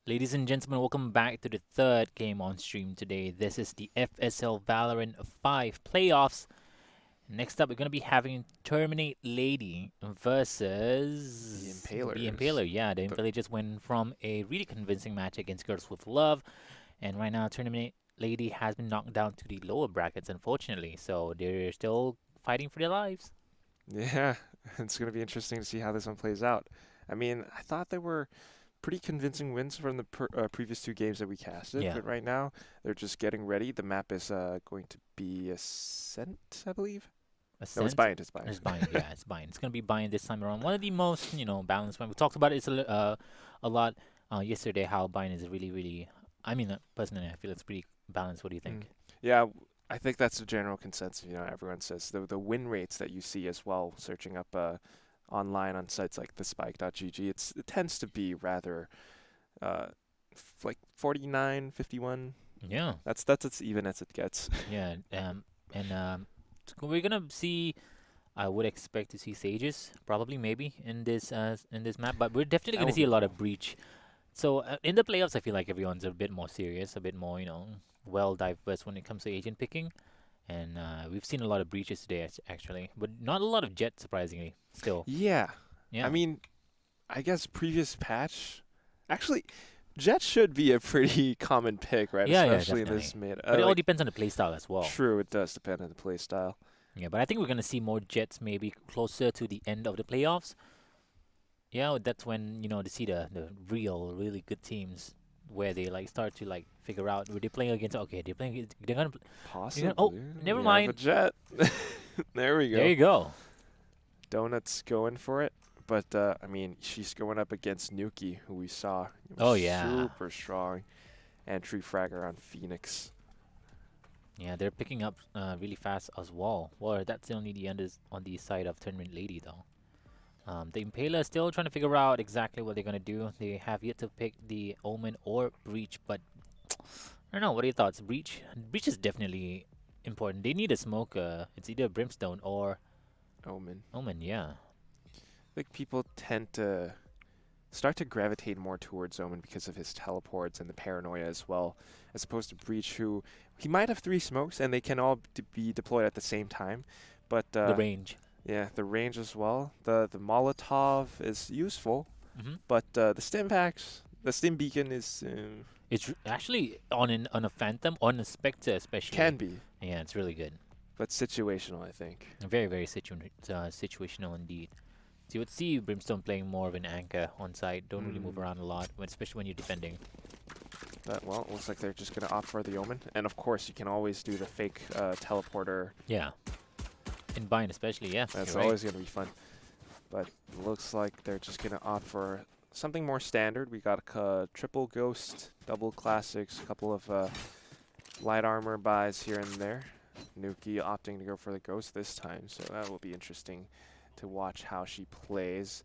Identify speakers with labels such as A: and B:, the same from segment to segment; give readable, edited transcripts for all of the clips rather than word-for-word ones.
A: Ladies and gentlemen, welcome back to the third game on stream today. This is the FSL Valorant 5 playoffs. Next up, we're going to be having Terminate Lady
B: The
A: versus the
B: Impalers.
A: Impaler. Yeah, the Impaler just went from a really convincing match against Girls with Love. And right now, Terminate Lady has been knocked down to the lower brackets, unfortunately. So they're still fighting for their lives.
B: Yeah, it's going to be interesting to see how this one plays out. I mean, I thought there were pretty convincing wins from the previous two games that we casted,
A: Yeah.
B: but right now they're just getting ready. The map is going to be Ascent, I believe. No, it's
A: Ascent
B: Bind. It's Bind.
A: is buying. Yeah, it's buying. It's gonna be buying this time around. One of the most, balanced one. We talked about it a lot yesterday. How buying is really, really. I mean, personally, I feel it's pretty balanced. What do you
B: Mm.
A: think?
B: Yeah, I think that's the general consensus. Everyone says the win rates that you see as well, searching up online on sites like thespike.gg, it tends to be rather uh, like 49, 51.
A: Yeah,
B: That's as even as it gets.
A: yeah. And we're gonna see. I would expect to see Sages probably maybe in this map, but we're definitely
B: That
A: gonna
B: would
A: see
B: be
A: a lot of
B: cool.
A: breach. So in the playoffs, I feel like everyone's a bit more serious, a bit more well diverse when it comes to agent picking. And we've seen a lot of breaches today, actually, but not a lot of Jet, surprisingly. Still,
B: Yeah, I
A: yeah,
B: mean, I guess previous patch, actually, Jet should be a pretty common pick, right?
A: yeah,
B: Especially in
A: definitely.
B: this mid.
A: But it all
B: Like,
A: depends on the playstyle as well.
B: true, it does depend on the play style.
A: Yeah, but I think we're gonna see more Jets maybe closer to the end of the playoffs. Yeah, that's when to see the real really good teams where they like start to like figure out where they're playing against. Okay, they're gonna. Oh,
B: Possibly,
A: never
B: we have a
A: mind.
B: Jet. There we
A: There
B: go.
A: you go.
B: Donut's going for it, but I mean, she's going up against Nuki, who we saw was
A: Oh yeah,
B: super strong, and Tree Fragger on Phoenix.
A: yeah. They're picking up really fast as well. Well, that's only the end is on the side of Tournament Lady though. The Impaler is still trying to figure out exactly what they're gonna do. They have yet to pick the Omen or Breach, but I don't know. What are your thoughts? Breach. Breach is definitely important. They need a smoke. It's either Brimstone or
B: Omen.
A: Omen. Yeah.
B: I think people tend to start to gravitate more towards Omen because of his teleports and the paranoia as well, as opposed to Breach, who he might have three smokes and they can all be deployed at the same time, but
A: The range.
B: yeah, the range as well. The Molotov is useful,
A: Hmm.
B: but the stim beacon is
A: It's actually on a Phantom, on a Spectre especially.
B: can be,
A: Yeah, it's really good.
B: but situational, I think.
A: Very, very situational indeed. So you would see Brimstone playing more of an anchor on site. Don't really move
B: Mm.
A: around a lot, especially when you're defending.
B: But well, it looks like they're just gonna opt for the Omen, and of course you can always do the fake teleporter.
A: Yeah. In Bind especially, yeah.
B: That's
A: You're right.
B: always gonna be fun. But it looks like they're just going to opt for something more standard. We got a triple ghost, double classics, a couple of light armor buys here and there. Nuki opting to go for the ghost this time, so that will be interesting to watch how she plays.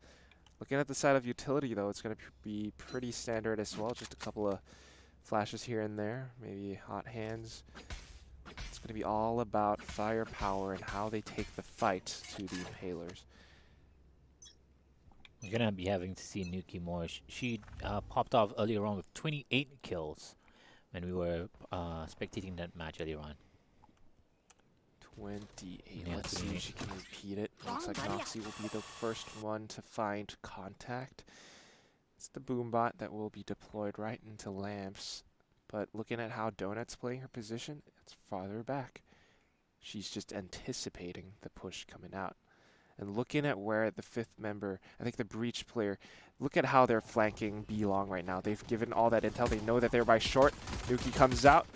B: Looking at the side of utility, though, it's going to be pretty standard as well. Just a couple of flashes here and there, maybe hot hands. It's going to be all about firepower and how they take the fight to the Impalers.
A: You're gonna be having to see Nuki more. She popped off earlier on with 28 kills when we were spectating that match earlier on.
B: 28.
A: Yeah,
B: Let's see
A: 28.
B: if she can repeat it. Looks like Noxie will be the first one to find contact. It's the boombot that will be deployed right into lamps. But looking at how Donut's playing her position, it's farther back. She's just anticipating the push coming out. And looking at where the fifth member, I think the breach player, look at how they're flanking B long right now. They've given all that intel. They know that they're by short. Nuki comes out.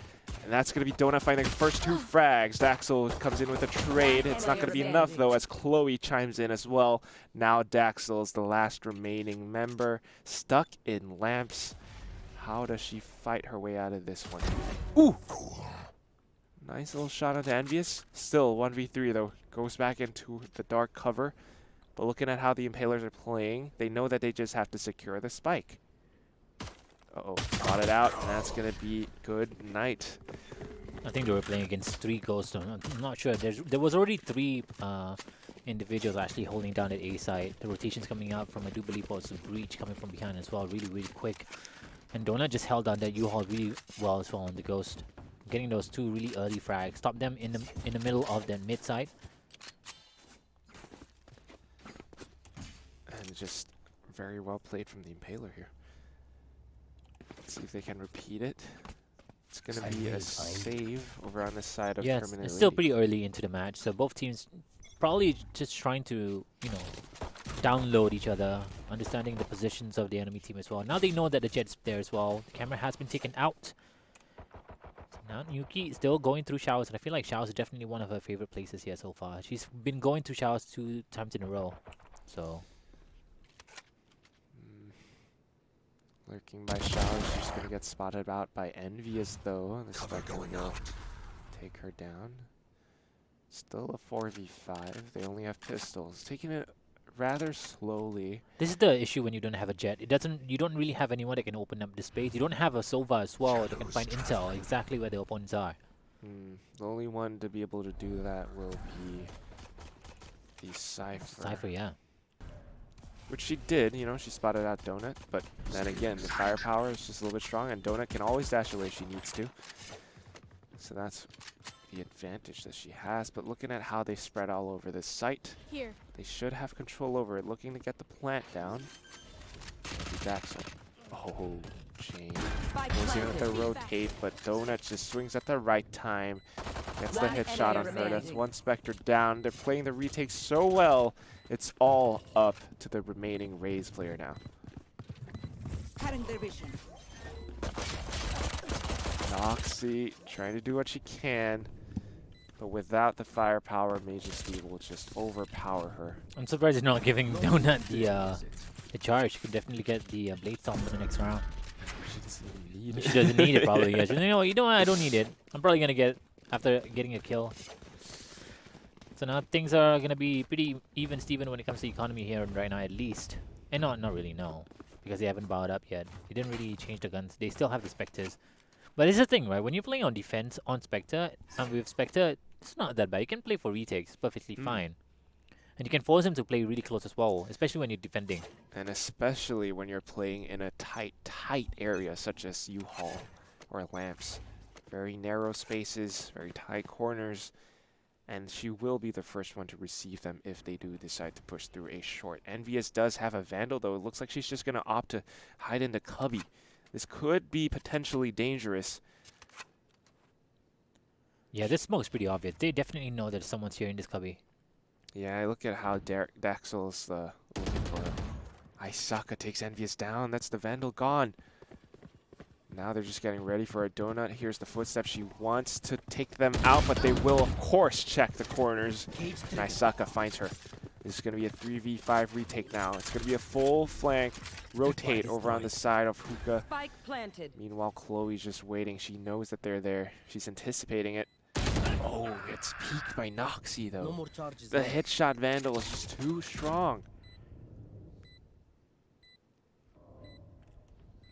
B: And that's going to be Donut finding the first two frags. Daxel comes in with a trade. It's not going to be enough, though, as Chloe chimes in as well. Now Daxel is the last remaining member, stuck in lamps. How does she fight her way out of this one? Ooh! Nice little shot onto Envious. Still 1v3, though. Goes back into the dark cover. But looking at how the Impalers are playing, they know that they just have to secure the spike. Uh-oh, got it out, and that's going to be good night.
A: I think they were playing against three ghosts. I'm not sure. There was already three individuals actually holding down at A side. The rotations coming out from, I do believe, also Breach coming from behind as well, really, really quick. And Donut just held down that U-Haul really well as well on the Ghost. Getting those two really early frags. Stop them in the middle of the mid side.
B: And just very well played from the Impaler here. Let's see if they can repeat it. It's going to be a save over on this side of
A: Yeah,
B: Terminate.
A: it's still pretty early into the match, so both teams probably just trying to, you know, download each other, understanding the positions of the enemy team as well. Now they know that the Jet's there as well. The camera has been taken out. Now Yuki is still going through showers, and I feel like showers is definitely one of her favorite places here so far. She's been going through showers 2 times in a row, so.
B: Lurking by showers, she's going to get spotted out by Envious though. The Spectre will take her down. Still a 4v5. They only have pistols. Taking it rather slowly.
A: This is the issue when you don't have a Jet. You don't really have anyone that can open up the space. You don't have a Sova as well that can find intel exactly where the opponents are.
B: The only one to be able to do that will be the Cypher.
A: Cypher, yeah.
B: Which she did, you know, she spotted out Donut, but then again, the firepower is just a little bit strong, and Donut can always dash away if she needs to. So that's the advantage that she has, but looking at how they spread all over this site, they should have control over it. Looking to get the plant down. Daxel. Oh, Jane. Losing with the rotate, but Donut just swings at the right time. Gets the hit shot on her. That's one Spectre down. They're playing the retake so well. It's all up to the remaining Raze player now. Noxie trying to do what she can, but without the firepower, Majesty will just overpower her.
A: I'm surprised you're not giving Donut the charge. She could definitely get the Blade Stomp in the next round.
B: She doesn't even need it.
A: She doesn't need it probably. Yeah. She's like, you know what? I don't need it. I'm probably gonna get after getting a kill. So now things are gonna be pretty even, Steven, when it comes to economy here right now, at least. And not really, no, because they haven't bowed up yet. They didn't really change the guns. They still have the Spectres. But it's the thing, right? When you're playing on defense on Spectre, and with Spectre, it's not that bad. You can play for retakes perfectly fine. And you can force him to play really close as well, especially when you're defending.
B: And especially when you're playing in a tight area such as U-Haul or Lamps. Very narrow spaces, very tight corners. And she will be the first one to receive them if they do decide to push through a short. Envious does have a Vandal, though. It looks like she's just going to opt to hide in the cubby. This could be potentially dangerous.
A: Yeah, this smoke's pretty obvious. They definitely know that someone's here in this cubby.
B: Yeah, I look at how Daxel's looking for her. Isaka takes Envious down. That's the Vandal gone. Now they're just getting ready for a Donut. Here's the footsteps. She wants to take them out, but they will, of course, check the corners. And Isaka finds her. This is going to be a 3v5 retake now. It's going to be a full flank rotate over on the side of Hookah.
C: Spike planted.
B: Meanwhile, Chloe's just waiting. She knows that they're there. She's anticipating it. Oh, it's peaked by Noxie, though.
C: No more charges.
B: The headshot Vandal is just too strong.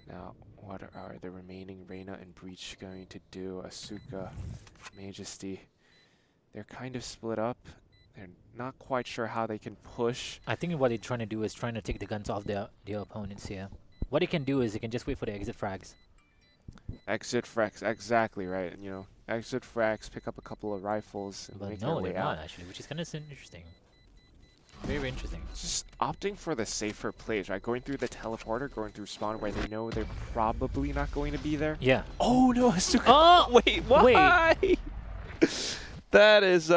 B: Now, what are the remaining Reyna and Breach going to do? Asuka, Majesty. They're kind of split up. They're not quite sure how they can push.
A: I think what they're trying to do is trying to take the guns off their opponents here. What they can do is they can just wait for the exit frags.
B: Exit frags, exactly right. And, you know, exit frags, pick up a couple of rifles, and
A: But
B: make
A: no,
B: their way
A: they're
B: out.
A: not actually, which is kind of interesting. Very interesting.
B: Just opting for the safer plays, right? Going through the teleporter, going through spawn where they know they're probably not going to be there.
A: Yeah.
B: Oh no, Asuka.
A: Oh!
B: Wait, why? Wait. That is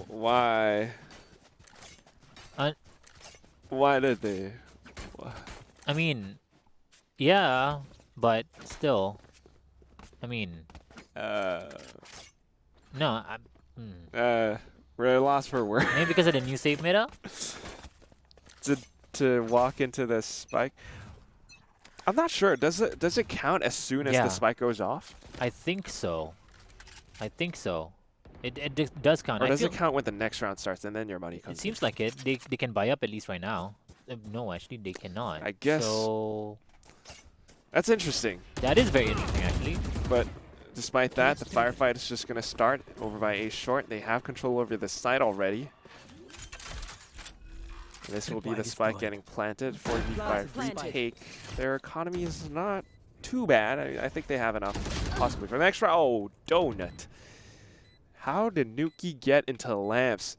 B: why? Why did they?
A: I mean, yeah, but still. I mean, no,
B: we're lost for words.
A: maybe because of the new save meta?
B: to walk into the spike. I'm not sure. Does it count as soon as the spike goes off?
A: I think so. I think so. It does count.
B: Or does it count when the next round starts and then your money comes
A: It seems like it. They can buy up at least right now. No, actually, they cannot.
B: I guess.
A: So
B: that's interesting.
A: that is very interesting, actually.
B: But despite that, the firefight is just going to start over by A short. They have control over the site already. This will be the spike getting planted. 4v5 retake. Their economy is not too bad. I think they have enough possibly for the next round. Oh, donut. How did Nuki get into lamps?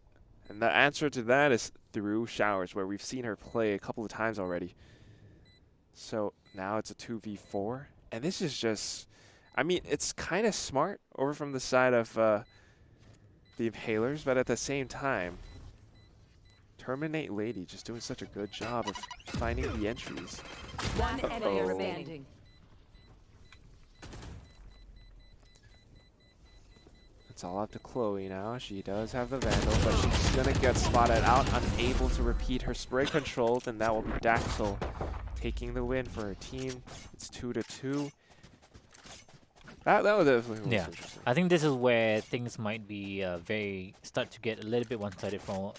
B: And the answer to that is through showers, where we've seen her play a couple of times already. So now it's a 2v4. And this is just, I mean, it's kind of smart over from the side of the Impalers, but at the same time, Terminate Lady just doing such a good job of finding the entries.
C: One enemy remaining.
B: It's all up to Chloe now. She does have the Vandal, but she's gonna get spotted out, unable to repeat her spray controls, and that will be Daxel taking the win for her team. It's 2-2. That was definitely interesting.
A: I think this is where things might be start to get a little bit one-sided from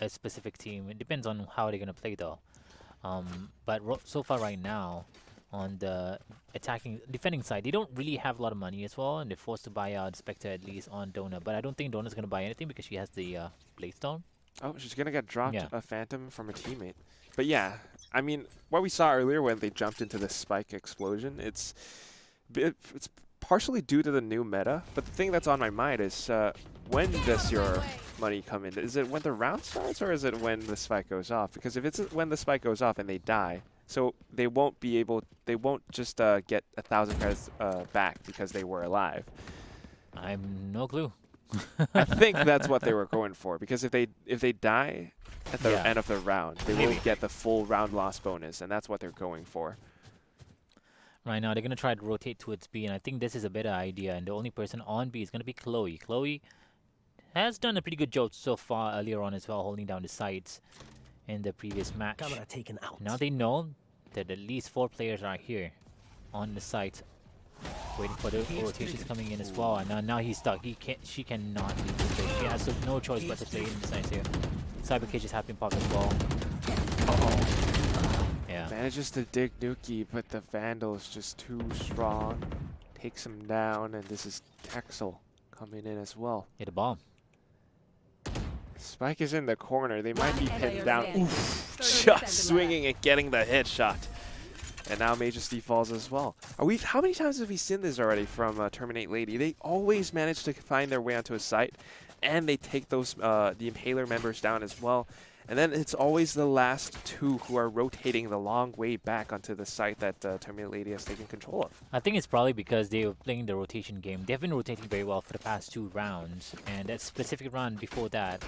A: a specific team. It depends on how they're gonna play though. But so far right now, on the defending side, they don't really have a lot of money as well, and they're forced to buy out Spectre at least on Dona. But I don't think Dona's gonna buy anything because she has the Bladestone.
B: Oh, she's gonna get dropped a Phantom from a teammate. But yeah, I mean, what we saw earlier when they jumped into the spike explosion, it's partially due to the new meta. But the thing that's on my mind is, when does your money come in? Is it when the round starts, or is it when the spike goes off? Because if it's when the spike goes off and they die, so they won't be able, they won't just get 1,000 credits back because they were alive.
A: I have no clue.
B: I think that's what they were going for, because if they die at the end of the round, they will get the full round loss bonus, and that's what they're going for.
A: Right now, they're going to try to rotate towards B, and I think this is a better idea, and the only person on B is going to be Chloe. Chloe has done a pretty good job so far earlier on as well, holding down the sides in the previous match.
D: Camera taken out.
A: Now they know that at least 4 players are here on the site, waiting for the rotations coming in as well, and now he's stuck. She cannot leave this place. She has no choice but to play in the sides here. Cyber Cage is having popped as well. Yeah.
B: Manages to dig Nuki, but the Vandal is just too strong. Takes him down, and this is Daxel coming in as well.
A: Hit a bomb.
B: Spike is in the corner. They might be pinned down. Oof, just swinging and getting the headshot. And now Majesty falls as well. How many times have we seen this already from Terminate Lady? They always manage to find their way onto a site, and they take those the Impaler members down as well. And then it's always the last 2 who are rotating the long way back onto the site that Terminate Lady has taken control of.
A: I think it's probably because they were playing the rotation game. They've been rotating very well for the past 2 rounds, and that specific round before that.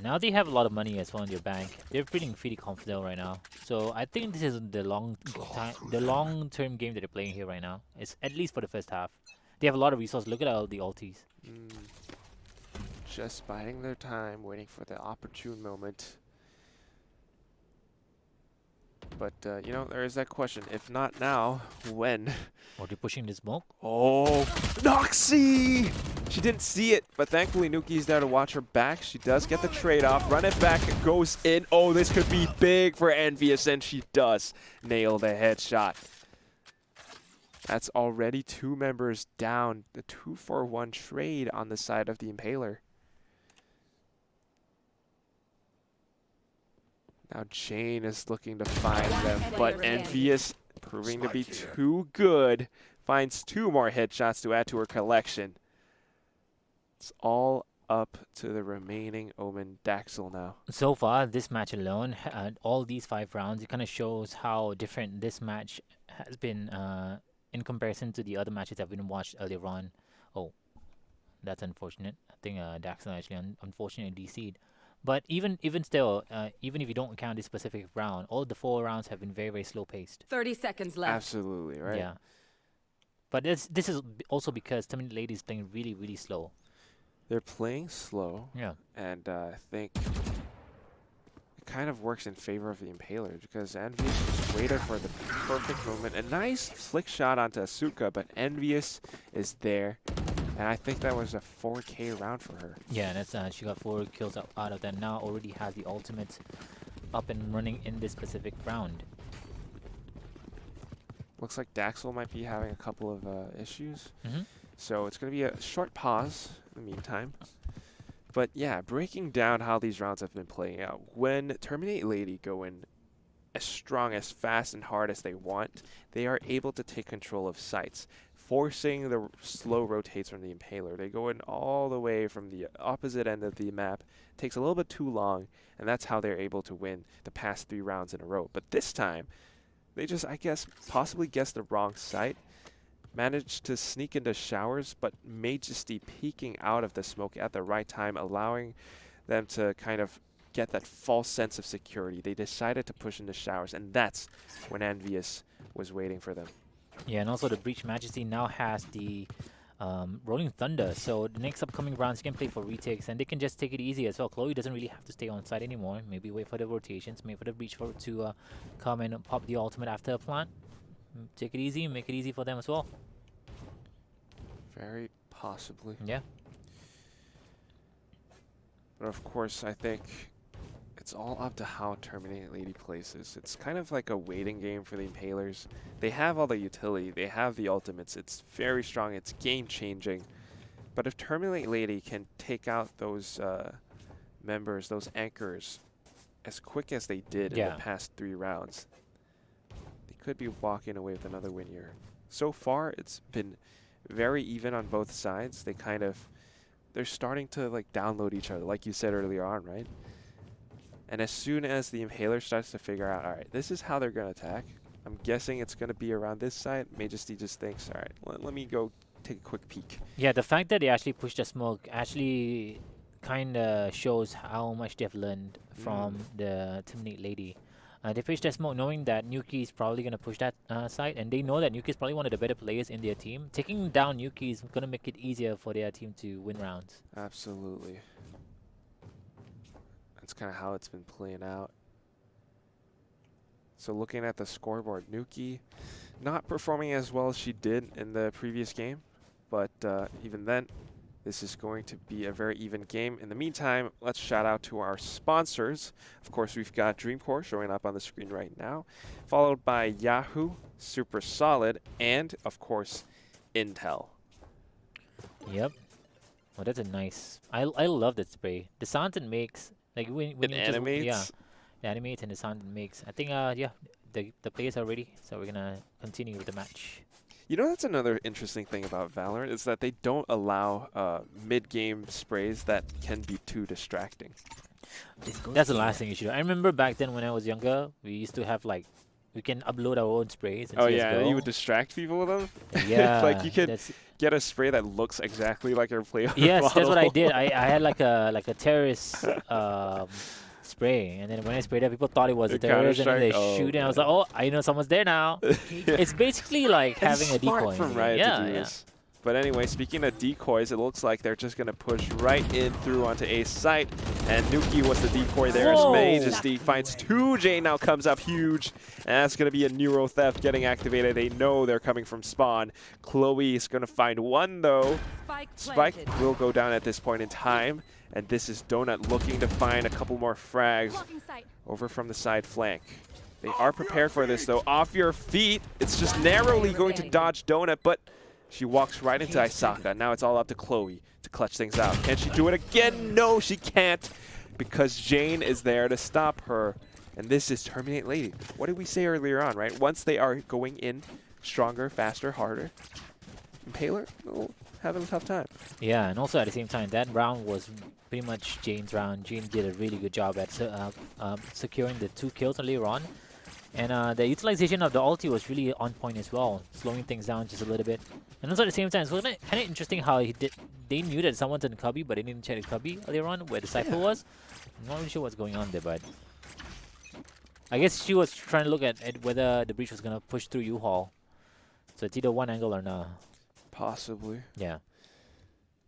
A: Now they have a lot of money as well in their bank. They're feeling pretty confident right now. So I think this is the long-term game that they're playing here right now. It's at least for the first half. They have a lot of resources. Look at all the ultis.
B: Just biding their time, waiting for the opportune moment. But, you know, there is that question. If not now, when?
A: Are they pushing the smoke?
B: Oh, Noxie! She didn't see it, but thankfully Nuki's there to watch her back. She does get the trade-off. Run it back, it goes in. Oh, this could be big for Envious, and she does nail the headshot. That's already 2 members down. The 2-for-1 trade on the side of the Impaler. Now Jane is looking to find them, but Envious, proving to be too good, finds 2 more headshots to add to her collection. It's all up to the remaining Omen Daxel now.
A: So far, this match alone, all these 5 rounds, it kind of shows how different this match has been in comparison to the other matches that we've watched earlier on. Oh, that's unfortunate. I think Daxel actually unfortunately DC'd. But even still, even if you don't count this specific round, all the 4 rounds have been very, very slow paced.
C: 30 seconds left.
B: Absolutely, right?
A: Yeah. But this is also because Terminate Lady is playing really, really slow.
B: They're playing slow.
A: Yeah.
B: And I think it kind of works in favor of the Impaler, because Envious just waited for the perfect moment. A nice flick shot onto Asuka, but Envious is there. And I think that was a 4K round for her.
A: Yeah, that's she got 4 kills out of that. Now already has the ultimate up and running in this specific round.
B: Looks like Daxel might be having a couple of issues. So it's going to be a short pause in the meantime. But yeah, breaking down how these rounds have been playing out. When Terminate Lady go in as strong, as fast, and hard as they want, they are able to take control of sites, forcing the slow rotates from the Impaler. They go in all the way from the opposite end of the map. Takes a little bit too long, and that's how they're able to win the past 3 rounds in a row. But this time, they just, I guess, possibly guessed the wrong site, managed to sneak into showers, but Majesty peeking out of the smoke at the right time, allowing them to kind of get that false sense of security. They decided to push into showers, and that's when Envious was waiting for them.
A: Yeah, and also the Breach Majesty now has the Rolling Thunder, so the next upcoming rounds you can play for retakes, and they can just take it easy as well. Chloe doesn't really have to stay on site anymore. Maybe wait for the rotations, wait for the Breach to come and pop the ultimate after a plant. Take it easy, make it easy for them as well.
B: Very possibly.
A: Yeah.
B: But of course, I think it's all up to how Terminate Lady plays this. It's kind of like a waiting game for the Impalers. They have all the utility, they have the ultimates, it's very strong, it's game-changing. But if Terminate Lady can take out those members, those anchors, as quick as they did in the past 3 rounds, they could be walking away with another win here. So far, it's been very even on both sides. They're starting to like download each other, like you said earlier on, right? And as soon as the Impaler starts to figure out, all right, this is how they're going to attack, I'm guessing it's going to be around this side, Majesty just thinks, all right, let me go take a quick peek.
A: Yeah, the fact that they actually pushed the smoke actually kind of shows how much they've learned from the Terminate Lady. They pushed that smoke knowing that Nuki is probably going to push that side, and they know that Nuki is probably one of the better players in their team. Taking down Nuki is going to make it easier for their team to win rounds.
B: Absolutely. That's kind of how it's been playing out. So looking at the scoreboard, Nuki not performing as well as she did in the previous game, but even then, this is going to be a very even game. In the meantime, let's shout out to our sponsors. Of course, we've got Dreamcore showing up on the screen right now, followed by Yahoo, Super Solid, and of course, Intel.
A: Yep. Well, that's a nice. I love that spray. The sound it makes, like when
B: It
A: you
B: animates.
A: just, the animates and the sound it makes. I think yeah, the players are ready, so we're gonna continue with the match.
B: You know, that's another interesting thing about VALORANT is that they don't allow mid-game sprays that can be too distracting.
A: That's the last thing you should do. I remember back then when I was younger, we used to have like, we can upload our own sprays. And
B: Oh
A: CS:GO.
B: yeah, you would distract people with them?
A: Yeah.
B: Like you could
A: that's-
B: get a spray that looks exactly like your player
A: Yes, that's what I
B: model.
A: did. I had like a terrorist spray, and then when I sprayed it, people thought it was a
B: The
A: terrorist, and then they
B: Counter-Strike? Oh,
A: shoot, and I was
B: man.
A: like, oh, I know someone's there now. It's basically like having a
B: Smart
A: decoy.
B: from Riot
A: yeah,
B: to do
A: yeah.
B: this. But anyway, speaking of decoys, it looks like they're just going to push right in through onto A's site. And Nuki was the decoy there as
A: Whoa.
B: Majesty finds 2. J now comes up huge. And that's going to be a Neuro Theft getting activated. They know they're coming from spawn. Chloe is going to find 1, though. Spike will go down at this point in time. And this is Donut looking to find a couple more frags over from the side flank. They are prepared for this, though. Off your feet. It's just narrowly going to dodge Donut, but she walks right into Isaka. Now it's all up to Chloe to clutch things out. Can she do it again? No, she can't, because Jane is there to stop her. And this is Terminate Lady. What did we say earlier on, right? Once they are going in stronger, faster, harder, Impaler will have a tough time.
A: Yeah, and also at the same time, that round was pretty much Jane's round. Jane did a really good job at securing the 2 kills earlier on. And the utilization of the ulti was really on point as well, slowing things down just a little bit. And also at the same time, it's kind of interesting how they knew that someone's in Cubby, but they didn't check the Cubby earlier on where the Cypher was. I'm not really sure what's going on there, but I guess she was trying to look at whether the breach was going to push through U-Haul. So it's either one angle or not.
B: Possibly.
A: Yeah.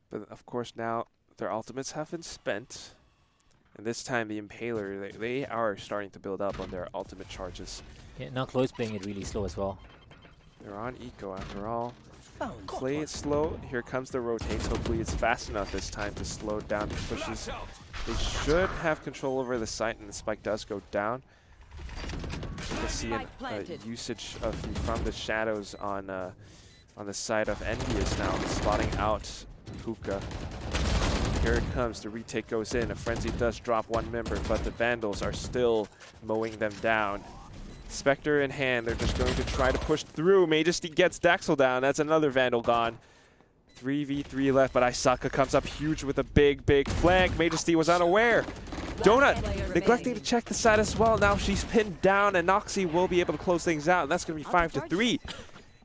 B: But of course now their ultimates have been spent. And this time the Impaler, they are starting to build up on their ultimate charges.
A: Yeah, now Chloe's playing it really slow as well.
B: They're on eco after all. Play it slow. Here comes the rotates. Hopefully it's fast enough this time to slow down the pushes. They should have control over the site, and the spike does go down. You can see a usage of from the shadows on the side of Envious now, spotting out Hookah. Here it comes. The retake goes in. A frenzy does drop one member, but the Vandals are still mowing them down. Spectre in hand. They're just going to try to push through. Majesty gets Daxel down. That's another Vandal gone. 3v3 left, but Isaka comes up huge with a big flank. Majesty was unaware. Donut neglecting to check the side as well. Now she's pinned down, and Noxie will be able to close things out, and that's going to be 5-3.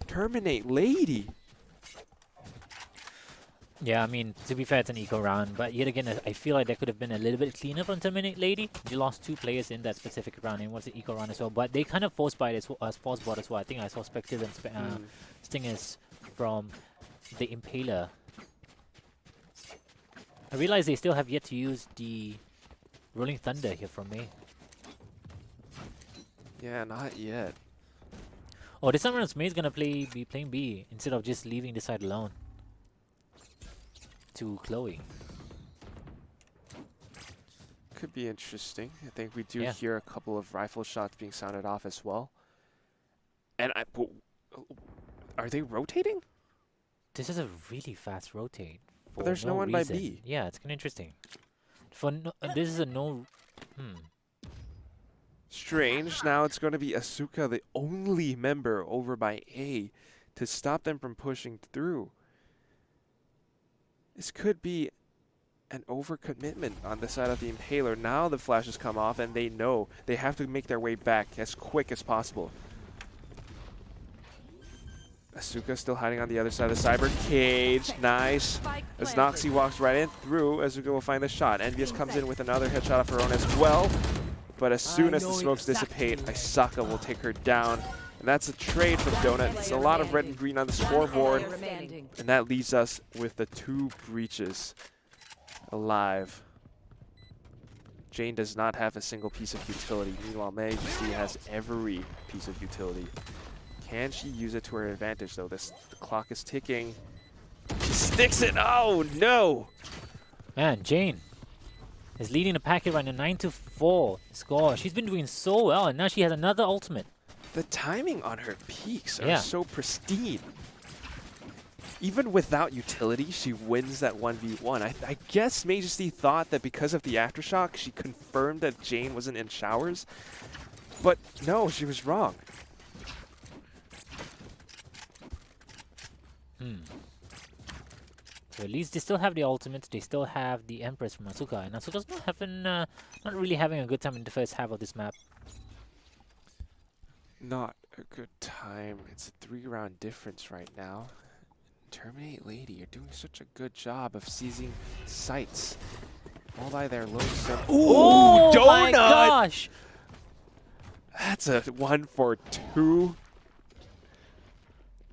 B: Terminate Lady.
A: Yeah, I mean, to be fair, it's an eco round, but yet again, I feel like there could have been a little bit cleaner from Terminate Lady. You lost 2 players in that specific round, and it was an eco round as well, but they kind of forced by this force bot as well. I think I saw Spectres and Stingers from the Impaler. I realize they still have yet to use the Rolling Thunder here from me.
B: Yeah, not yet.
A: Oh, this time around, May's gonna be playing B instead of just leaving the side alone to Chloe.
B: Could be interesting. I think we do hear a couple of rifle shots being sounded off as well. And are they rotating?
A: This is a really fast rotate.
B: But there's no one
A: reason.
B: by B.
A: Yeah, it's kind of interesting. For this is a no.
B: Strange. Now it's going to be Asuka, the only member over by A, to stop them from pushing through. This could be an overcommitment on the side of the Impaler. Now the flashes come off, and they know they have to make their way back as quick as possible. Asuka still hiding on the other side of the cyber cage. Nice. As Noxie walks right in through, Asuka will find the shot. Envious comes in with another headshot of her own as well. But as soon as the smokes dissipate, Isaka will take her down. And that's a trade from Donut. It's a lot of red and green on the scoreboard. And that leaves us with the 2 breaches alive. Jane does not have a single piece of utility. Meanwhile, Majesty has every piece of utility. Can she use it to her advantage, though? The clock is ticking. She sticks it. Oh, no.
A: Man, Jane is leading the packet right now, 9-4 score. She's been doing so well, and now she has another ultimate.
B: The timing on her peaks are so pristine. Even without utility, she wins that 1v1. I guess Majesty thought that because of the aftershock, she confirmed that Jane wasn't in showers. But no, she was wrong.
A: So at least they still have the ultimates. They still have the Empress from Asuka, and Asuka's not really having a good time in the first half of this map.
B: Not a good time. It's a 3-round difference right now. Terminate Lady, you're doing such a good job of seizing sites. All by their lonesome.
A: Oh
B: Donut!
A: my gosh!
B: That's a 1 for 2.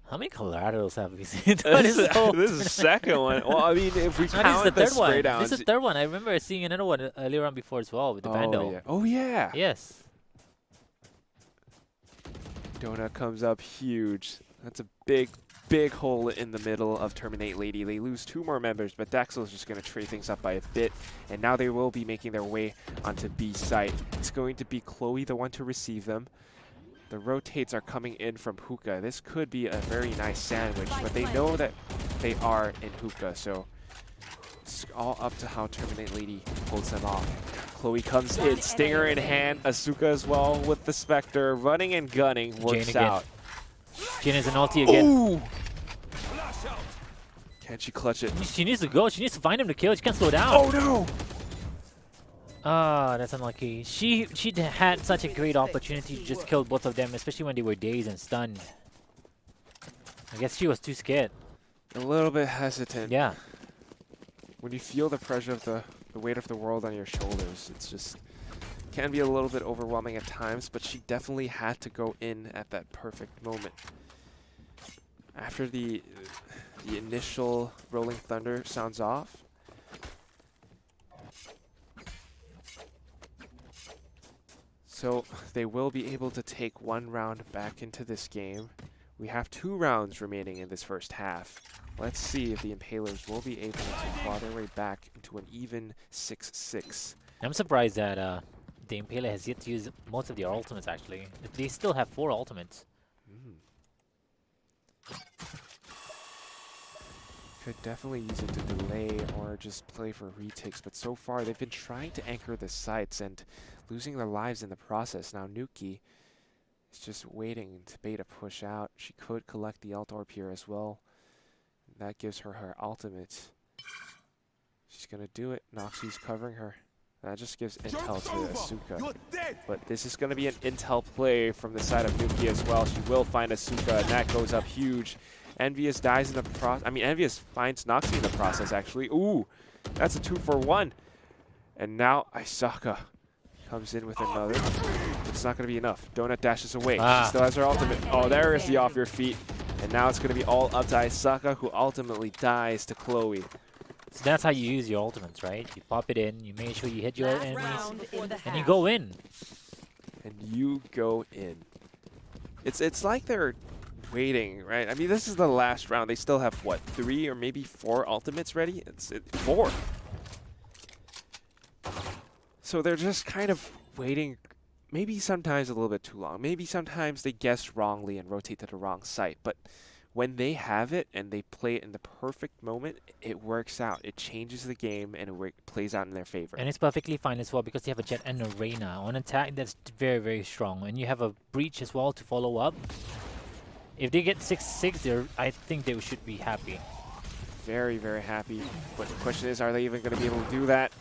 A: How many collaterals have we seen?
B: This is the second one. Well, I mean, if we count the
A: third
B: spray
A: one.
B: downs.
A: This is the third one. I remember seeing another one earlier on before as well with the Vandal.
B: Yeah. Oh, yeah.
A: Yes.
B: Donut comes up huge. That's a big hole in the middle of Terminate Lady. They lose 2 more members, but Daxel is just going to trade things up by a bit. And now they will be making their way onto B site. It's going to be Chloe, the one to receive them. The rotates are coming in from Hookah. This could be a very nice sandwich, but they know that they are in Hookah, so it's all up to how Terminate Lady holds them off. Chloe comes in, Stinger in hand, Asuka as well with the Spectre, running and gunning, works out.
A: Jane has an ulti again.
B: Ooh! Can she clutch it?
A: She needs to go. She needs to find him to kill. She can't slow down.
B: Oh no!
A: Ah, that's unlucky. She had such a great opportunity to just kill both of them, especially when they were dazed and stunned. I guess she was too scared.
B: A little bit hesitant.
A: Yeah.
B: When you feel the pressure of the weight of the world on your shoulders, it's just can be a little bit overwhelming at times, but she definitely had to go in at that perfect moment. After the initial Rolling Thunder sounds off, so they will be able to take 1 round back into this game. We have 2 rounds remaining in this first half. Let's see if the Impalers will be able to claw their way back into an even 6-6.
A: I'm surprised that the Impaler has yet to use most of their ultimates, actually. They still have 4 ultimates.
B: Could definitely use it to delay or just play for retakes, but so far they've been trying to anchor the sites and losing their lives in the process. Now Nuki is just waiting to bait a push out. She could collect the ult orb here as well. That gives her her ultimate. She's gonna do it. Noxie's covering her. That just gives intel to Asuka. But this is gonna be an intel play from the side of Nuki as well. She will find Asuka, and that goes up huge. Envious dies in the process. I mean, Envious finds Noxie in the process, actually. Ooh, that's a 2-for-1. And now Isaka comes in with another. It's not going to be enough. Donut dashes away. She still has her ultimate. Oh, there is the off your feet. And now it's going to be all up to Isaka, who ultimately dies to Chloe.
A: So that's how you use your ultimates, right? You pop it in, you make sure you hit your enemies, and you go in.
B: And you go in. It's like they're waiting, right? I mean, this is the last round. They still have, what, 3 or maybe 4 ultimates ready? It's 4. So they're just kind of waiting, maybe sometimes a little bit too long. Maybe sometimes they guess wrongly and rotate to the wrong site. But when they have it and they play it in the perfect moment, it works out. It changes the game and it plays out in their favor.
A: And it's perfectly fine as well because you have a Jet and a Reyna on attack that's very, very strong. And you have a Breach as well to follow up. If they get 6-6, I think they should be happy.
B: Very, very happy. But the question is, are they even going to be able to do that?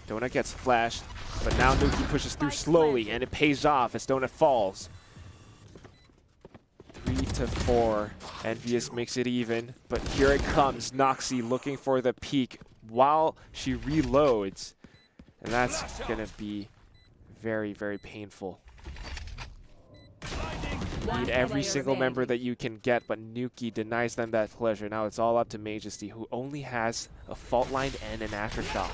B: Donut gets flashed, but now Nuki pushes through slowly, and it pays off as Donut falls. 3-4. Envious makes it even, but here it comes. Noxie looking for the peak while she reloads. And that's going to be very, very painful. Need every single member that you can get, but Nuki denies them that pleasure. Now it's all up to Majesty, who only has a fault line and an aftershock.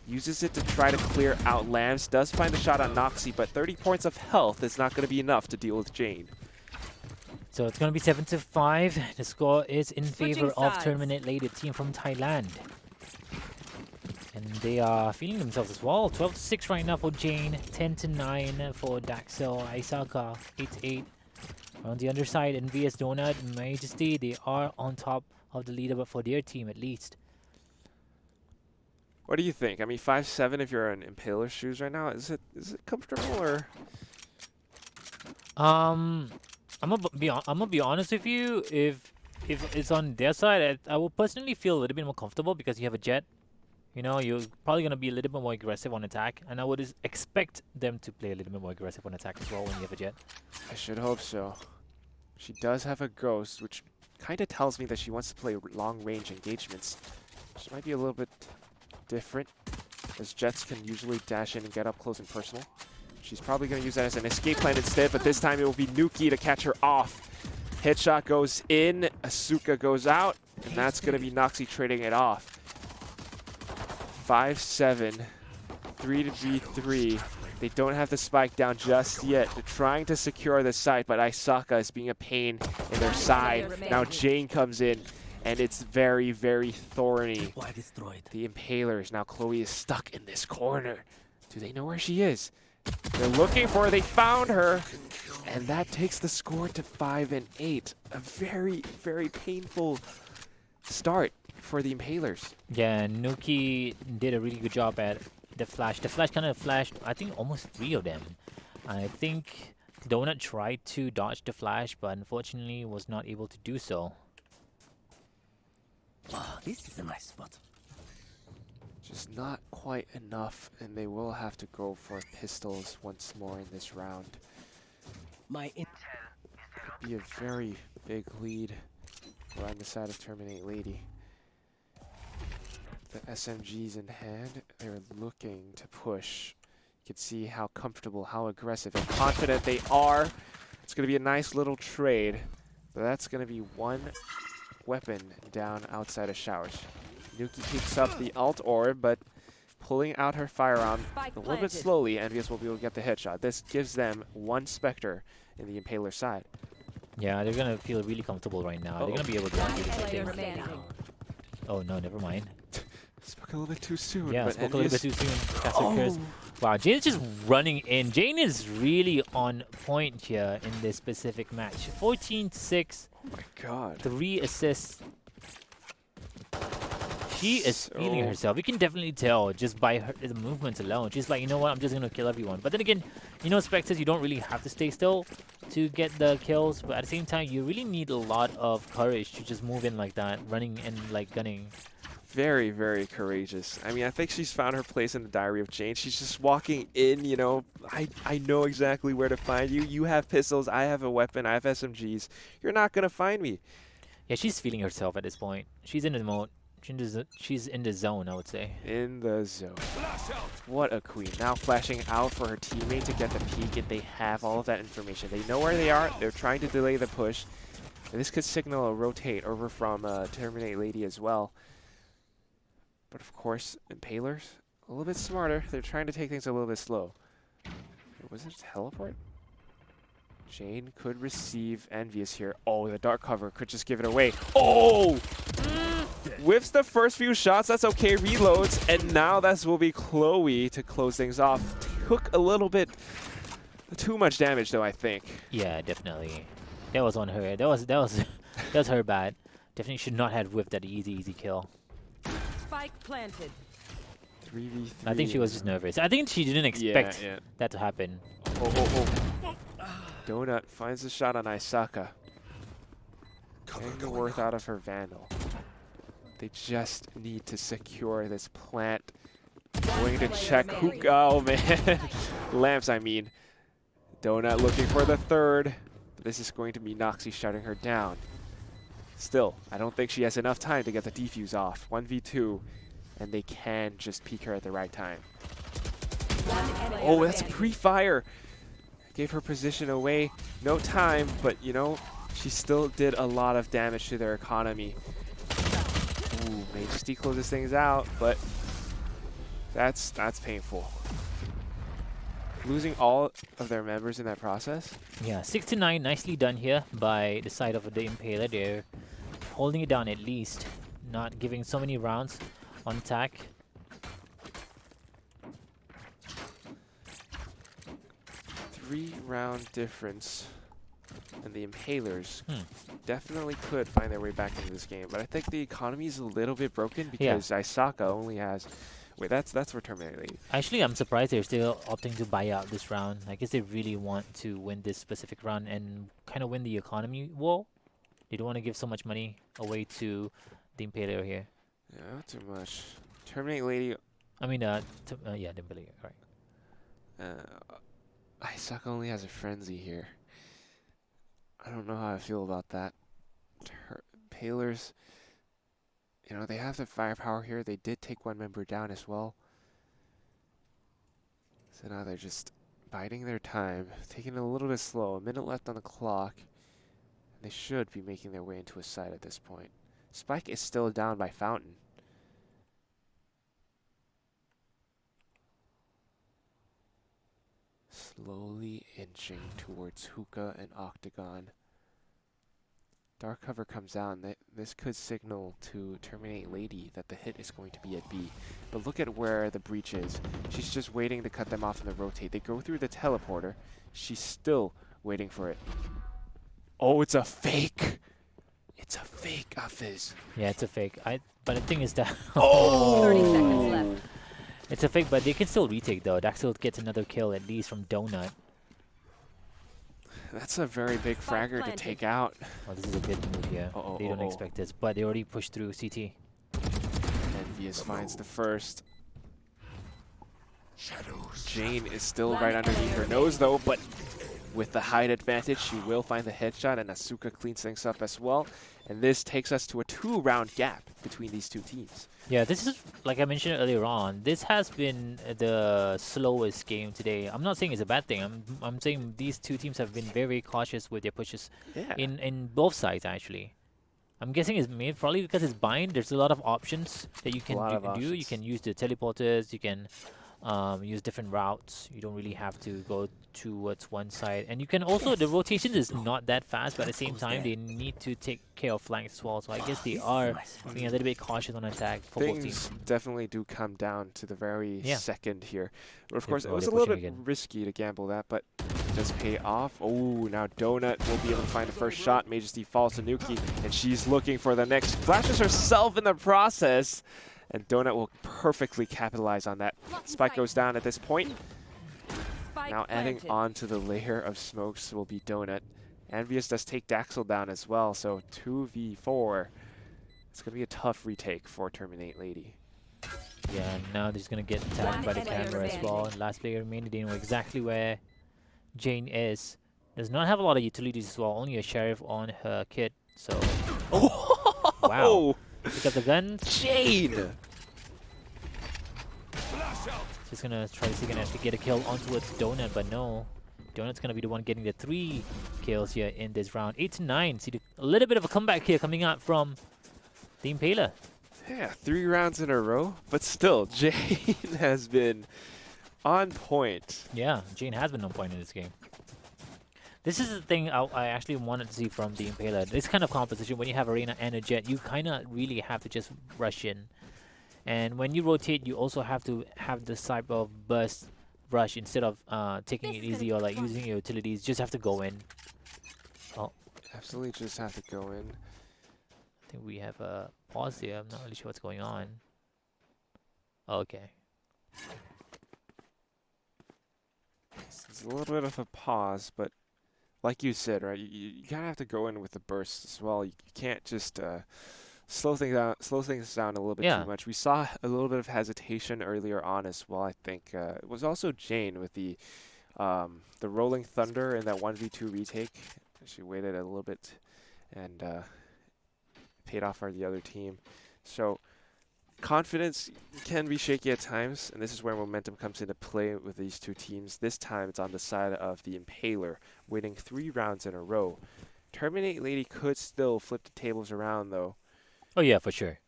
B: Uses it to try to clear out Lambs. Does find a shot on Noxie, but 30 points of health is not going to be enough to deal with Jane.
A: So it's going to be 7-5. The score is in favor of Terminate Lady, team from Thailand. And they are feeling themselves as well. 12-6 right now for Jane, 10-9 for Daxel, Isaka, 8-8. On the other side, Envious, Donut, Majesty, they are on top of the leaderboard for their team at least.
B: What do you think? I mean, 5-7 if you're in Impaler shoes right now, is it comfortable or?
A: I'm gonna be honest with you. If it's on their side, I will personally feel a little bit more comfortable because you have a Jet. You know, you're probably gonna be a little bit more aggressive on attack, and I would expect them to play a little bit more aggressive on attack as well when you have a Jet.
B: I should hope so. She does have a Ghost, which kind of tells me that she wants to play long-range engagements. She might be a little bit different, as Jets can usually dash in and get up close and personal. She's probably going to use that as an escape plan instead, but this time it will be Nuki to catch her off. Headshot goes in, Asuka goes out, and that's going to be Noxie trading it off. 5-7, 3-3. They don't have the spike down just yet. They're trying to secure the site, but Isaka is being a pain in their side. Now Jane comes in, and it's very, very thorny. The Impalers. Now Chloe is stuck in this corner. Do they know where she is? They're looking for her. They found her. And that takes the score to 5-8. A very, very painful start for the Impalers.
A: Yeah, Nuki did a really good job at the flash. The flash kind of flashed, I think, almost 3 of them. I think Donut tried to dodge the flash, but unfortunately was not able to do so.
D: Oh, this is a nice spot.
B: Just not quite enough, and they will have to go for pistols once more in this round.
D: My
B: Be a very big lead on the side of Terminate Lady. The SMGs in hand, they're looking to push. You can see how comfortable, how aggressive and confident they are. It's going to be a nice little trade, but that's going to be one weapon down outside of showers. Nuki picks up the alt orb, but pulling out her firearm a little bit slowly, Envious will be able to get the headshot. This gives them one Spectre in the Impaler side.
A: Yeah, they're gonna feel really comfortable right now. They're gonna be able to do this, I think. Oh no, never mind.
B: Spoke a little bit too soon.
A: Yeah,
B: but
A: spoke a little bit too soon. That's
B: Oh.
A: curse. Wow, Jane is just running in. Jane is really on point here in this specific match. 14-6,
B: Oh my god.
A: 3 assists. She is feeling
B: So-
A: herself. You can definitely tell just by her the movements alone. She's like, you know what, I'm just gonna kill everyone. But then again, you know, Spectres, you don't really have to stay still to get the kills. But at the same time, you really need a lot of courage to just move in like that, running and like gunning.
B: Very, very courageous. I mean, I think she's found her place in the Diary of Jane. She's just walking in, you know, I know exactly where to find you. You have pistols, I have a weapon, I have SMGs. You're not going to find me.
A: Yeah, she's feeling herself at this point. She's in the mode. She's in the zone, I would say.
B: In the zone. What a queen. Now flashing out for her teammate to get the peek, and they have all of that information. They know where they are. They're trying to delay the push. And this could signal a rotate over from Terminate Lady as well. But of course, Impalers, a little bit smarter. They're trying to take things a little bit slow. Was it a teleport? Jane could receive Envious here. Oh, the dark cover could just give it away. Oh! Whiffs the first few shots. That's okay. Reloads. And now that will be Chloe to close things off. Took a little bit too much damage, though, I think.
A: Yeah, definitely. That was on her. That was her bad. Definitely should not have whipped that easy kill.
C: Spike planted.
B: 3v3.
A: I think she was just nervous. I think she didn't expect that to happen.
B: Oh. Donut finds a shot on Isaka. Getting the worth out of her Vandal. They just need to secure this plant. Going to check Hookah. Oh, man. Lamps, I mean. Donut looking for the third. But this is going to be Noxie shutting her down. Still, I don't think she has enough time to get the defuse off. 1v2, and they can just peek her at the right time. Oh, that's pre-fire. Gave her position away. No time, but, you know, she still did a lot of damage to their economy. Ooh, Majesty closes things out, but that's painful. Losing all of their members in that process.
A: Yeah, 6-9, nicely done here by the side of the Impaler. They're holding it down at least, not giving so many rounds on attack.
B: Three-round difference, and the Impalers definitely could find their way back into this game. But I think the economy is a little bit broken because Isaka only has. Wait, that's for Terminate Lady.
A: Actually, I'm surprised they're still opting to buy out this round. I guess they really want to win this specific round and kind of win the economy war. They don't want to give so much money away to the Impaler here.
B: Yeah, not too much. Terminate Lady.
A: I mean, yeah, the Impaler, right.
B: Isaka only has a frenzy here. I don't know how I feel about that. Impalers, you know, they have the firepower here. They did take one member down as well. So now they're just biding their time, taking it a little bit slow. A minute left on the clock. They should be making their way into a side at this point. Spike is still down by Fountain. Slowly inching towards Hookah and Octagon. Dark cover comes out, and this could signal to Terminate Lady that the hit is going to be at B. But look at where the breach is. She's just waiting to cut them off in the rotate. They go through the teleporter. She's still waiting for it. Oh, it's a fake. It's a fake, Afiz.
A: Yeah, it's a fake. But the thing is that...
B: Oh!
C: 30 seconds left.
A: It's a fake, but they can still retake, though. That still gets another kill, at least from Donut.
B: That's a very big fragger to take out.
A: Oh, this is a good move here. They don't expect this, but they already pushed through CT.
B: Envious finds the first. Jane is still right underneath her nose, though, but with the height advantage, she will find the headshot, and Asuka cleans things up as well. And this takes us to a 2-round gap between these two teams.
A: Yeah, this is, like I mentioned earlier on, this has been the slowest game today. I'm not saying it's a bad thing. I'm saying these two teams have been very cautious with their pushes in both sides, actually. I'm guessing it's made probably because it's bind. There's a lot of options that you can do. You can use the teleporters. You can use different routes. You don't really have to go towards one side. And you can also, the rotation is not that fast, but at the same time, they need to take care of flanks as well. So I guess they are being a little bit cautious on attack for both teams.
B: Things definitely do come down to the very second here. But of course, it was
A: they're
B: a little bit
A: pushing again.
B: risky to gamble that, but it does pay off. Oh, now Donut will be able to find the first shot. Majesty falls to Nuki, and she's looking for the next. Flashes herself in the process. And Donut will perfectly capitalize on that. Spike goes down at this point.
C: Spike
B: Now adding
C: planted.
B: on to the layer of smokes will be Donut. Envious does take Daxel down as well, so 2v4. It's going to be a tough retake for Terminate Lady.
A: Yeah, now they're just gonna get tagged by the
C: One player
A: camera as well.
C: standing.
A: Last player remaining, they know exactly where Jane is. Does not have a lot of utilities as well, only a sheriff on her kit, so... Wow. Pick up the guns.
B: Jane!
A: Just gonna try to see if he can actually get a kill onto its Donut, but no. Donut's gonna be the one getting the 3 kills here in this round. 8 to 9. See a little bit of a comeback here coming out from the Impaler.
B: Yeah, 3 rounds in a row, but still, Jane has been on point.
A: Yeah, Jane has been on point in this game. This is the thing I actually wanted to see from the Impaler. This kind of composition, when you have Arena and a Jet, you kind of really have to just rush in. And when you rotate, you also have to have this type of burst rush instead of taking it easy or like using your utilities. Just have to go in. Oh,
B: Absolutely just have to go in.
A: I think we have a pause here. I'm not really sure what's going on. Okay.
B: It's a little bit of a pause, but like you said, right, you kind of have to go in with the burst as well. You can't just slow things down a little bit
A: Yeah.
B: too much. We saw a little bit of hesitation earlier on as well. I think it was also Jane with the Rolling Thunder in that 1v2 retake. She waited a little bit and paid off for the other team. So confidence can be shaky at times, and this is where momentum comes into play with these two teams. This time it's on the side of the Impaler, winning 3 rounds in a row. Terminate Lady could still flip the tables around, though.
A: Oh yeah, for sure.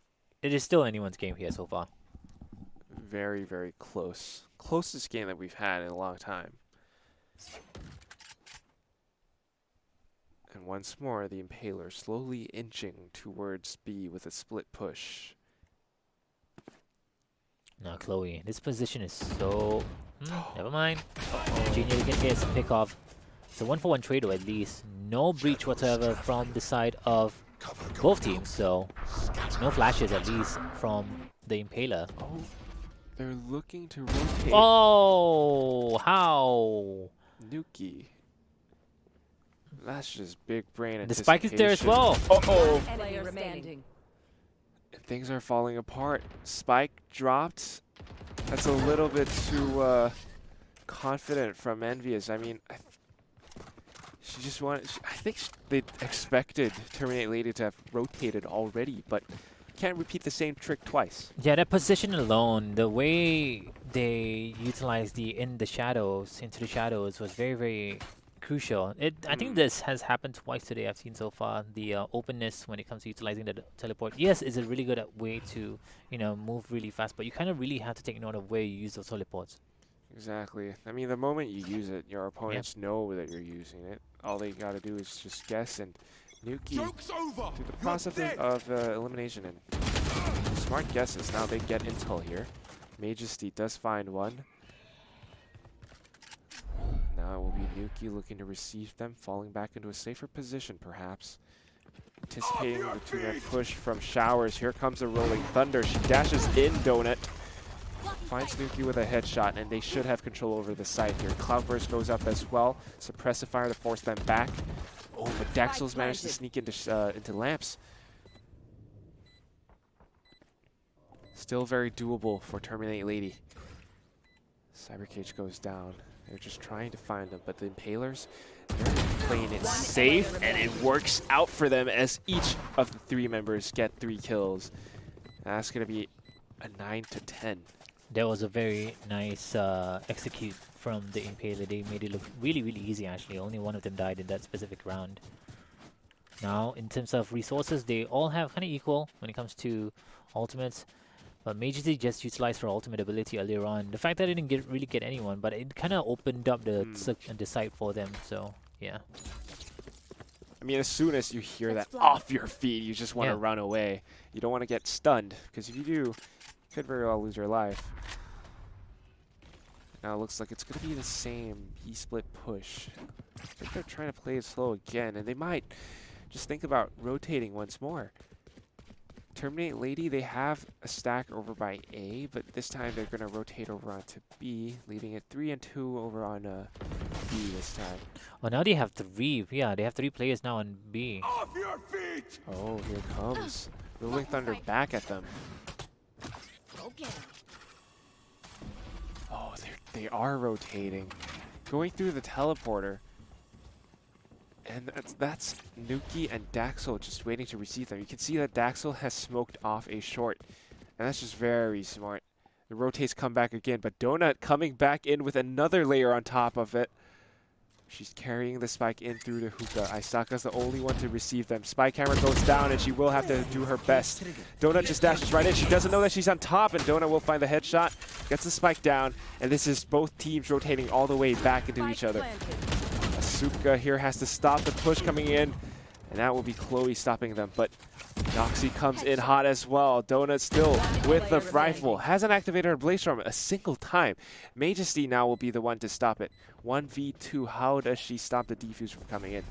A: It is still anyone's game here so far.
B: Very, very close. Closest game that we've had in a long time. And once more, the Impaler slowly inching towards B with a split push.
A: Now Chloe, this position is so... never mind. Junior gets a pick off. It's a 1-for-1 trade at least. No breach whatsoever from the side of both teams, so no flashes at least from the Impaler.
B: Oh, they're looking to rotate.
A: Oh, how?
B: Nuki. That's just big brain
A: The spike is there as
B: anticipation.
A: well.
B: Uh-oh.
C: Player standing.
B: Things are falling apart. Spike dropped. That's a little bit too confident from Envious. I mean, she just wanted... I think they expected Terminate Lady to have rotated already, but can't repeat the same trick twice.
A: Yeah, that position alone, the way they utilized into the shadows was very, very crucial. I think this has happened twice today I've seen so far. The openness when it comes to utilizing the teleport. Yes, it's a really good way to, move really fast, but you kind of really have to take note of where you use those teleports.
B: Exactly. I mean, the moment you use it, your opponents know that you're using it. All they got to do is just guess, and Nuki do the process of elimination. And smart guesses. Now they get intel here. Majesty does find one. Now it will be Nuki looking to receive them, falling back into a safer position, perhaps. Anticipating the 2-man push from Showers. Here comes a Rolling Thunder. She dashes in Donut. Finds Nuki with a headshot, and they should have control over the site here. Cloudburst goes up as well. Suppressive fire to force them back. Oh, but Daxel's managed to sneak into Lamps. Still very doable for Terminate Lady. Cyber Cage goes down. They're just trying to find them, but the Impalers, they're playing it safe, and it works out for them as each of the 3 members get 3 kills. That's going to be a 9 to 10.
A: That was a very nice execute from the Impaler. They made it look really, really easy actually. Only one of them died in that specific round. Now, in terms of resources, they all have kind of equal when it comes to ultimates. But Majesty just utilized her ultimate ability earlier on. The fact that it didn't really get anyone, but it kind of opened up the site for them. So, yeah.
B: I mean, as soon as you hear that off your feet, you just want to run away. You don't want to get stunned, because if you do, you could very well lose your life. Now it looks like it's going to be the same B-split push. I think they're trying to play it slow again, and they might just think about rotating once more. Terminate Lady, they have a stack over by A, but this time they're going to rotate over onto B, leaving it 3 and 2 over on B this time.
A: Oh, now they have 3. Yeah, they have 3 players now on B.
E: Off your feet!
B: Oh, here comes Rolling Thunder back at them. Oh, they are rotating. Going through the teleporter. And that's Nuki and Daxel just waiting to receive them. You can see that Daxel has smoked off a short. And that's just very smart. The rotates come back again, but Donut coming back in with another layer on top of it. She's carrying the spike in through the hookah. Aisaka's the only one to receive them. Spike hammer goes down, and she will have to do her best. Donut just dashes right in. She doesn't know that she's on top, and Donut will find the headshot. Gets the spike down, and this is both teams rotating all the way back into each other. Asuka here has to stop the push coming in, and that will be Chloe stopping them. But Noxie comes in hot as well. Donut still with the rifle. Hasn't activated her Blaze Storm a single time. Majesty now will be the one to stop it. 1v2. How does she stop the defuse from coming in?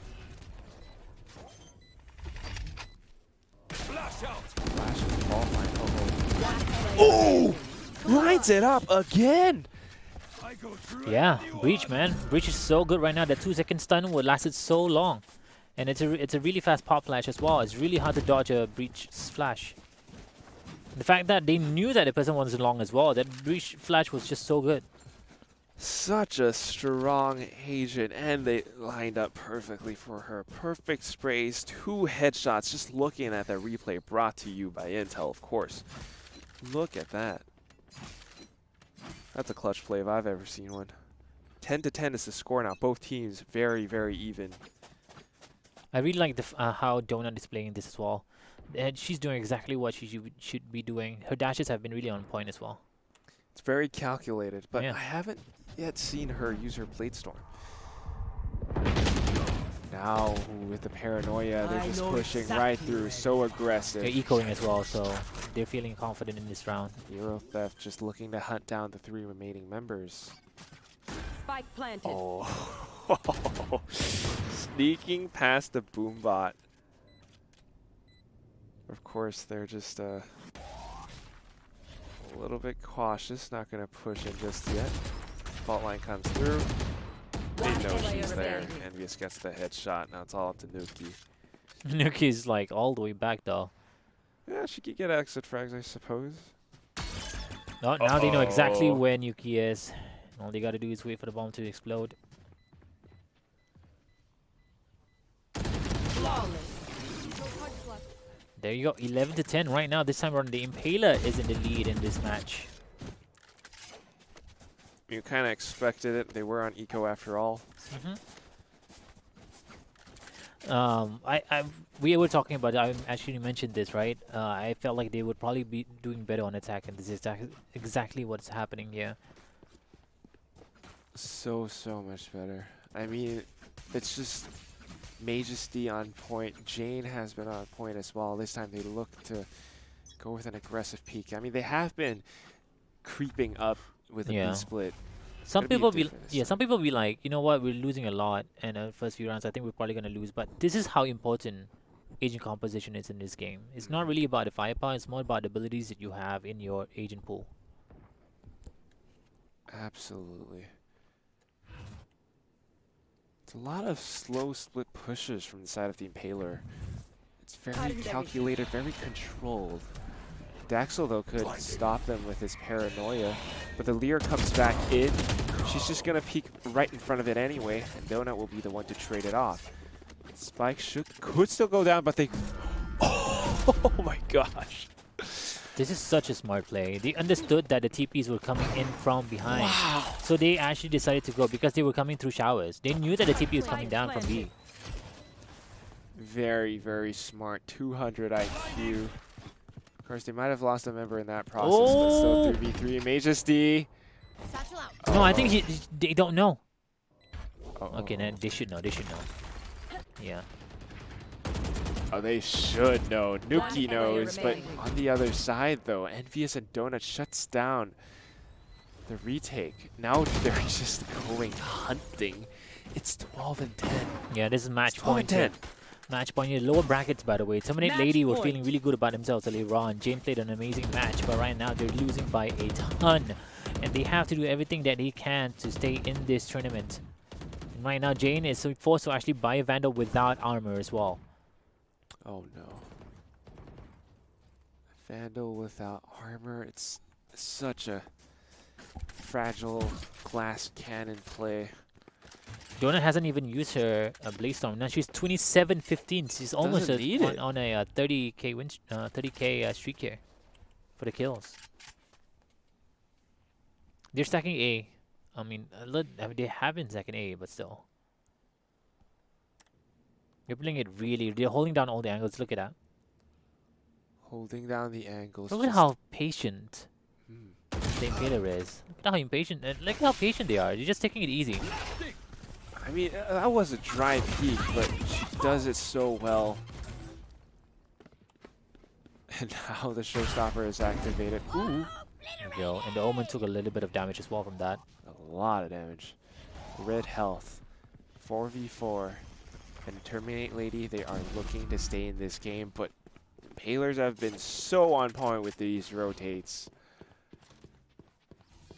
E: Flash out!
B: Flash and ball line. Oh! Lines it up again!
E: I go through
A: Yeah,
E: anyone.
A: Breach, man. Breach is so good right now. That 2-second stun would lasted so long. And it's a really fast pop flash as well. It's really hard to dodge a Breach flash. The fact that they knew that the person wasn't long as well. That Breach flash was just so good.
B: Such a strong agent, and they lined up perfectly for her. Perfect sprays, 2 headshots. Just looking at the replay, brought to you by Intel, of course. Look at that. That's a clutch play if I've ever seen one. 10-10 is the score now. Both teams very, very even.
A: I really like how Donut is playing this as well. And she's doing exactly what she should be doing. Her dashes have been really on point as well.
B: It's very calculated, but
A: Yeah.
B: I haven't yet seen her use her Blade Storm. Now, with the paranoia, they're
D: I
B: just
D: know
B: pushing
D: exactly
B: right through.
D: where
B: So aggressive.
A: They're ecoing as well, so they're feeling confident in this round.
B: Euro Theft just looking to hunt down the 3 remaining members.
C: Spike planted.
B: Oh, sneaking past the boombot. Of course, they're just a little bit cautious, not going to push in just yet. Fault line comes through. They know she's there. Envious gets the headshot. Now it's all up to Nuki.
A: Nuki's like all the way back though.
B: Yeah, she could get exit frags, I suppose.
A: No, now they know exactly
B: Uh-oh.
A: where Nuki is. All they gotta do is wait for the bomb to explode. There you go, 11-10 right now. This time around, the Impaler is in the lead in this match.
B: You kind of expected it. They were on eco after all.
A: We were talking about. I actually mentioned this, right? I felt like they would probably be doing better on attack, and this is exactly what's happening here.
B: So much better. I mean, it's just Majesty on point. Jane has been on point as well. This time they look to go with an aggressive peak. I mean, they have been creeping up with a
A: Yeah.
B: B split.
A: Some
B: Gonna be
A: people be
B: different this
A: yeah,
B: time.
A: some people be like, you know what, we're losing a lot, and first few rounds, I think we're probably gonna lose. But this is how important agent composition is in this game. It's not really about the firepower; it's more about the abilities that you have in your agent pool.
B: Absolutely. It's a lot of slow split pushes from the side of the Impaler. It's very calculated, very controlled. Daxel, though, could stop them with his paranoia, but the Lear comes back in. She's just going to peek right in front of it anyway, and Donut will be the one to trade it off. Spike could still go down, but they... Oh my gosh.
A: This is such a smart play. They understood that the TPs were coming in from behind.
B: Wow.
A: So they actually decided to go because they were coming through showers. They knew that the TP was coming down from B.
B: Very, very smart. 200 IQ. Of course, they might have lost a member in that process,
A: Oh!
B: but still 3v3. Majesty.
A: No, I think they don't know.
B: Uh-oh.
A: Okay, then they should know. They should know. Yeah.
B: Oh, they should know. Nuki
C: player
B: knows, but
C: remaining.
B: on the other side, though, Envious and Donut shuts down the retake. Now they're just going hunting. It's 12 and 10.
A: Yeah, this is match
B: 12 and
A: point.
B: 10.
A: Match point in the lower brackets, by the way. Terminate
C: Match
A: Lady were
C: point.
A: feeling really good about themselves earlier on. Jane played an amazing match, but right now they're losing by a ton. And they have to do everything that they can to stay in this tournament. And right now, Jane is forced to actually buy a Vandal without armor as well.
B: Oh no. Vandal without armor. It's such a fragile glass cannon play.
A: Donut hasn't even used her Blaze Storm. Now she's 27-15. She's almost
B: Doesn't need it.
A: on a 30k win, 30k streak here for the kills. They're stacking A. I mean, they have been stacking A, but still. They're playing it really. They're holding down all the angles. Look at that.
B: Holding down the angles.
A: Look at how patient the Impaler is. Look at how impatient. Look how patient they are. They're just taking it easy.
B: I mean, that was a dry peek, but she does it so well. And now the showstopper is activated. Ooh.
A: There we go. And the Omen took a little bit of damage as well from that.
B: A lot of damage. Red health. 4v4. And Terminate Lady, they are looking to stay in this game, but Impalers have been so on point with these rotates.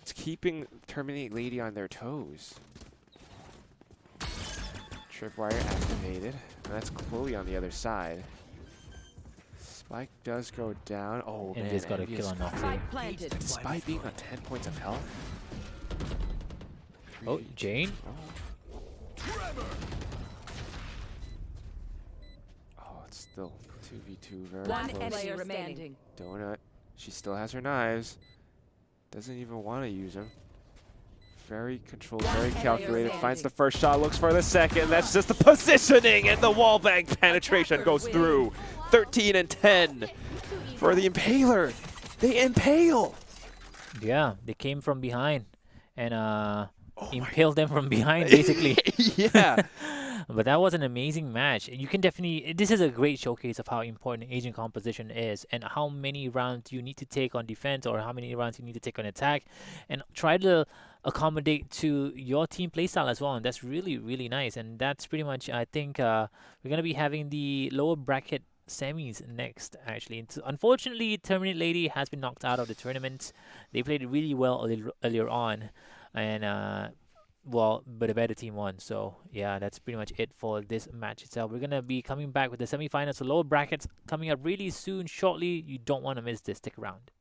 B: It's keeping Terminate Lady on their toes. Tripwire activated. And that's Chloe on the other side. Spike does go down. Oh,
A: And
B: man.
A: he's got a
B: Envious
A: kill on Noxie.
C: Spike planted.
B: Despite being on 10 points of health.
A: Oh, Jane?
B: Oh, it's still 2v2. Very
C: One
B: close.
C: enemy remaining.
B: Donut. She still has her knives. Doesn't even want to use them. Very controlled, very calculated. Finds the first shot, looks for the second. That's just the positioning, and the wallbang penetration goes through. 13 and 10 for the Impaler. They impale.
A: Yeah, they came from behind and impaled them from behind, basically.
B: Yeah.
A: But that was an amazing match. You can definitely, this is a great showcase of how important agent composition is and how many rounds you need to take on defense or how many rounds you need to take on attack and try to accommodate to your team playstyle as well. And that's really, really nice. And that's pretty much, I think, we're going to be having the lower bracket semis next, actually. Unfortunately, Terminate Lady has been knocked out of the tournament. They played really well earlier on. And, well, but a better team won. So, yeah, that's pretty much it for this match itself. We're going to be coming back with the semifinals, so lower brackets coming up really soon, shortly. You don't want to miss this. Stick around.